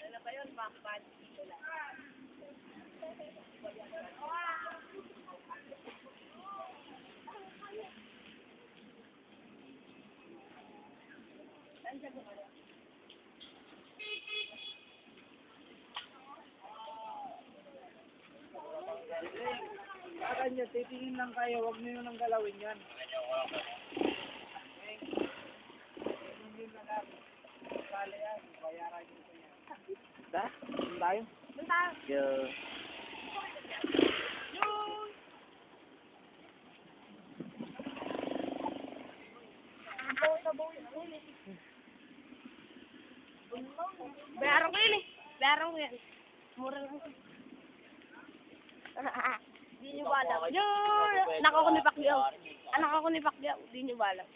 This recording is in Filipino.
Ano ba yun? Backpad. Dito lang. Saan siya gumala? Akan nyo, titingin lang kayo, huwag nyo nang galawin yan. Hindi na lang. Kala yan, bayaran nyo ko yan. Da? Saan tayo? Doon tayo. Yeah. Bayaran ko yun eh. Bayaran ko yan. Mura lang. Di nyo ba alam? Anak ako ni Pacquiao. Anak ako ni Pacquiao. Di nyo ba alam?